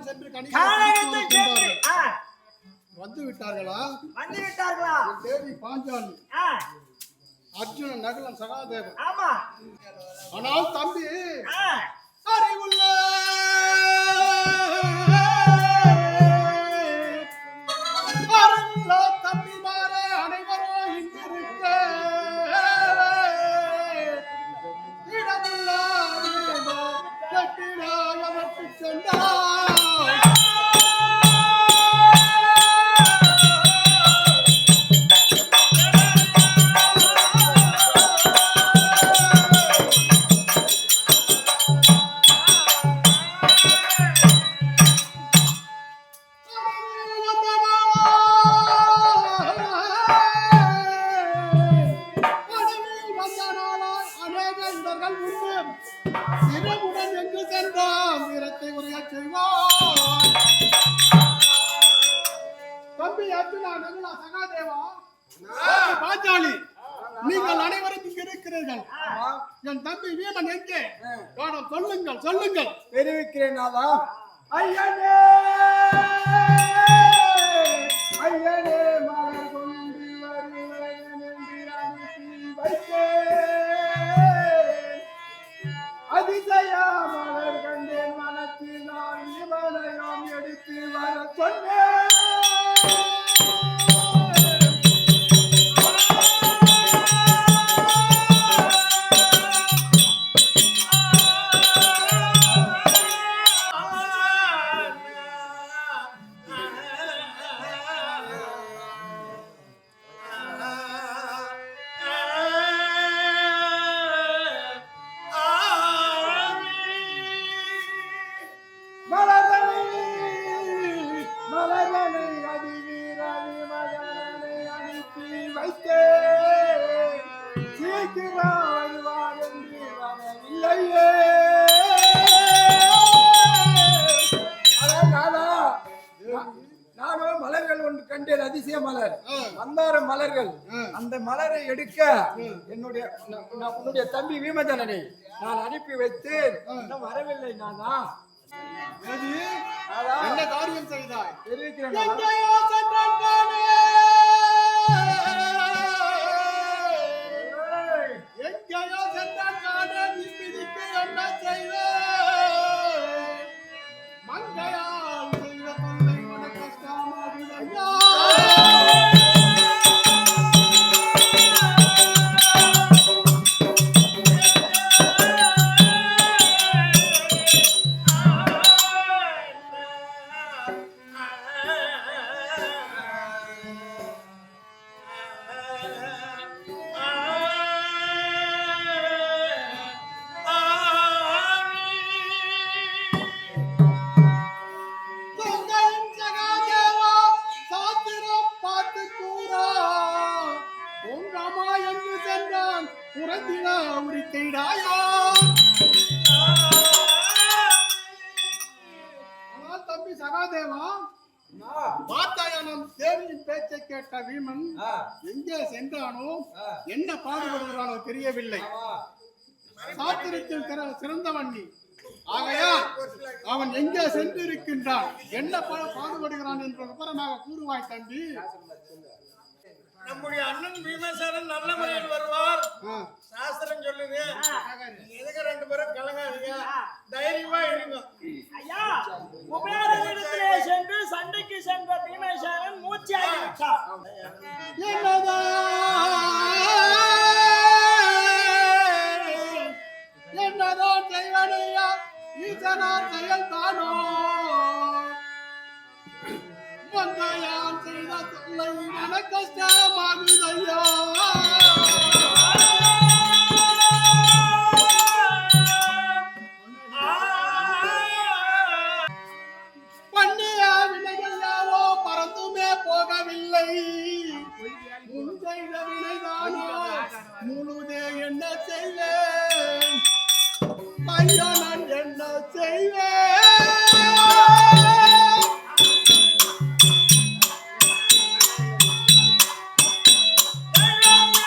சென்று வந்து விட்டார்களா? வந்து விட்டார்களா? தேவி பாஞ்சாலி, அர்ஜுனன், நகுலன், சகாதேவன். ஆமா. ஆனால் தம்பி அறிவுள்ள தம்பிமாரே அனைவரும் இங்கிருக்க இடமுள்ள கட்டிடாயவற்று சென்றார். பாஞ்சாலி, நீங்கள் அனைவரும் இங்கு இருக்கிறீர்கள். என் தம்பி வீமன் எங்கே? சொல்லுங்கள், சொல்லுங்கள். தெரிவிக்கிறேன். ஐயனே ஐயனே மலர் கொண்டு வருவன் என்று அனுப்பி வைத்தேன். அதிசயா மலர் கண்டேன் மனத்தில் நான் இவனையும் எடுத்து வர சொன்னேன். நானும் மலர்கள் ஒன்று கண்டேன், அதிசய மலர், மந்தார மலர்கள். அந்த மலரை எடுக்க உன்னுடைய தம்பி வீமதனனை நான் அனுப்பி வைத்தேன். இன்னும் வரவில்லை. நானா என்ன காரியம் செய்தாய்? தெரிவிக்கிறேன். எங்கேயோ சென்றான் காணே நிமிதிக்கு என்ன செய்த மங்கையால் செய்த தொல்லை மன கஷ்டமாகுதையா. தம்பி சகாதேவா, வாத்தாயனம் தேவியின் பேச்சை கேட்ட வீமன் எங்கே சென்றானோ, என்ன பாடுபடுகிறானோ தெரியவில்லை. சாத்திரத்தில் சிறந்தவன் நீ. ஆகையால் அவன் எங்கே சென்று இருக்கின்றான், என்ன பாடுபடுகிறான் என்ற விவரமாக கூறுவாய் தம்பி. நம்முடைய அண்ணன் பீமசேனன் நல்ல முறையில் வருவார். சாஸ்திரம் சொல்லுது. எதுக்கு ரெண்டு பேரும் கலங்காதீங்க, தைரியமா இருங்க. ஐயா, குபேரனிடத்திலே சென்று சண்டைக்கு சென்ற பீமசேனன் மூச்சாகிவிட்டார். என்னதான் செய்வனையா ஈசனார் செயல் தானோ, மங்கையால் செய்த தொல்லை மன கஷ்டமாகுதையா. பண்ணிய வினையெல்லாவோ பறந்துமே போகவில்லை, முன் செய்த வினைதானோ முழுதே என்ன செய்வேன் ஐயா, நான் என்ன செய்வேன். Hey,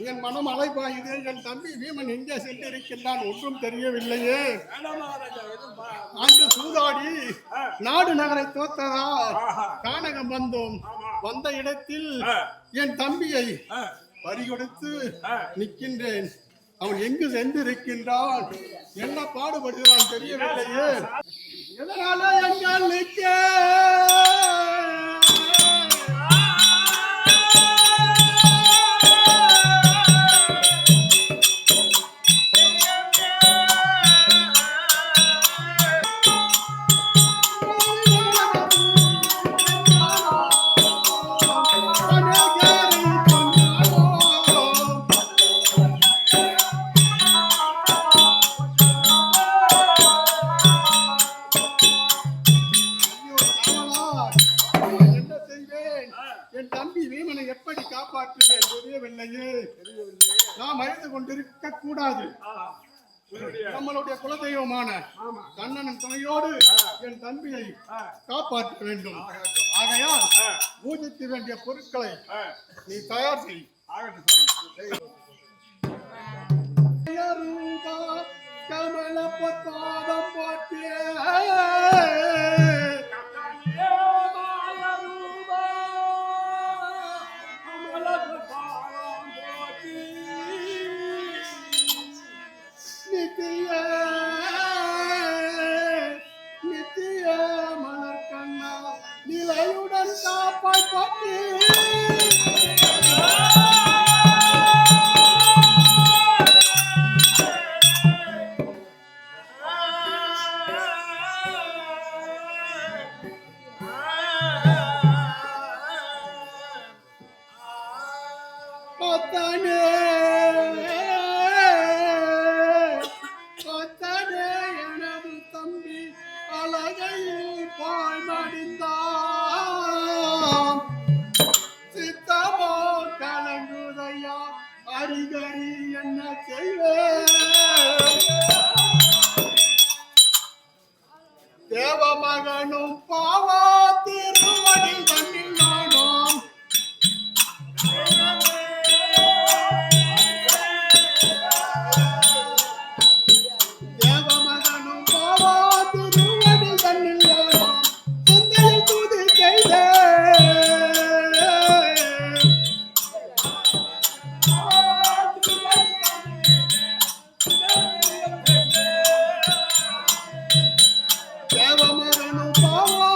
என் மனம் அலைபாயுது. என் தம்பி வீமன் எங்கே சென்றிருக்கின்றான் ஒன்றும் தெரியவில்லையே. அன்று சூதாடி நாடு நகரை தோத்ததா கானகம் வந்தோம். வந்த இடத்தில் என் தம்பியை பறிகொடுத்து நிற்கின்றேன். அவன் எங்கு சென்றிருக்கின்றான், என்ன பாடுபடுகிறான் தெரியவில்லையே. எதனால எங்கால் நிற்க என் தம்பி வீமனை எப்படி காப்பாற்றுவேன் தெரியவில்லையே. நாம் அழுது கொண்டிருக்க கூடாது. நம்மளுடைய குலதெய்வமான கண்ணனின் துணையோடு என் தம்பியை காப்பாற்ற வேண்டும். ஆகையால் பூஜிக்க வேண்டிய பொருட்களை நீ தயார் செய். கமல பாதம் போட்டிய நித்திய மலர்கண்ணா நிலையுடன் காப்பாய் போட்டி. எனது தம்பி அழகையில் பாய் மடிந்தான். சித்தமோ கலங்குதையா அரிகரி என்ன செய்வேன். தேவமகனும் பாவா திருவடி தண்ணில் நானும் தேவமகனும் பாவா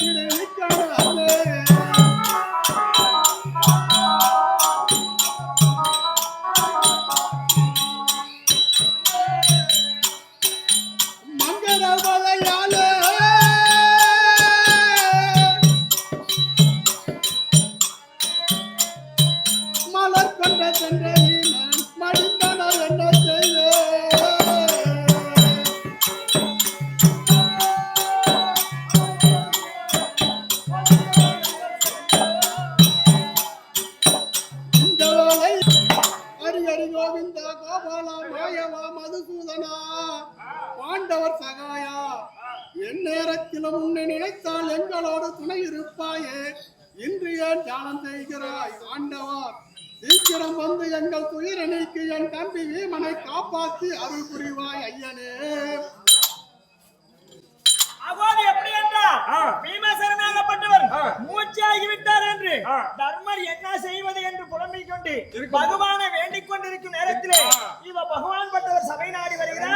நேரத்தில் நிற்காது மங்களவளையாலே மலர் கொண்ட சென்றி மடிந்தன என்ன செய்தே ஹரி கோவிந்த கோபாலா மாயவா மதுசூதனா பாண்டவர் சகாயா என் நேரத்திலும் உன்னை நினைத்தால் எங்களோடு துணை இருப்பாயே இன்று ஏன் தியானம் செய்கிறாய் ஆண்டவா சீக்கிரம் வந்து எங்கள் துயர நீக்கி என் தம்பி வீமனை காப்பாற்றி அருள் புரிவாய் ஐயனே அவ்வாறு எப்படி என்றால் பீமசரனாகப்பட்டவர் மூச்சாகிவிட்டார் என்று தர்மர் என்ன செய்வது என்று புலம்பிக் கொண்டு பகவானை வேண்டிக் கொண்டிருக்கும் நேரத்திலே இவ பகவான் பட்டவர் சபை நாடி வருகிறார்.